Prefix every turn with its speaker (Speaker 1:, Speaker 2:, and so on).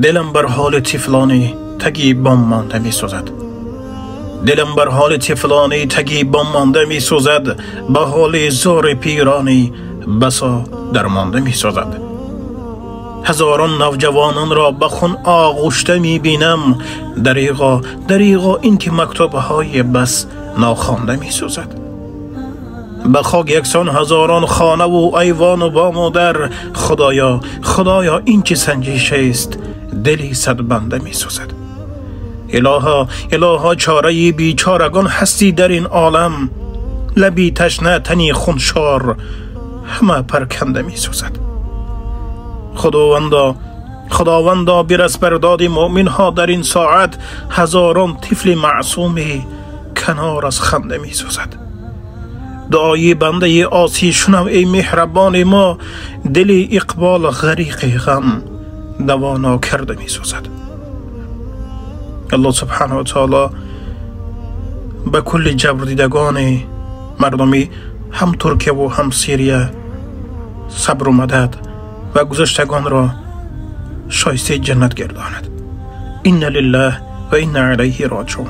Speaker 1: دلم بر حال طفلانی تگی بام مانده می سوزد. دلم بر حال طفلانی تگی بام مانده می سوزد. به حال زار پیرانی بسا درمانده می سوزد. هزاران نوجوانان را به خون آغشته می بینم. دریغا این که مکتوب های بس ناخوانده می سوزد. به خاک یکسان هزاران خانه و ایوان و بام و در. خدایا این چه سنجش است، دلی صد بنده می سوزد. الها چاره بیچارگان هستی در این عالم. لبی تشنه تنی خونشار همه پرکنده می سوزد. خداوندا برس بر داد مؤمن ها در این ساعت. هزاران طفل معصومی کنار از خنده می سوزد. دعای بنده آسی شنو ای مهربان ما. دل اقبال غریق غم دوا ناکرده می سوزد. الله سبحانه و تعالی به کل جبر دیدگان مردمی هم ترکیه و هم سوریه صبر و مدد و گذشتگان را شایسته جنت گرداند. إنا لله و إنا إليه راجعون.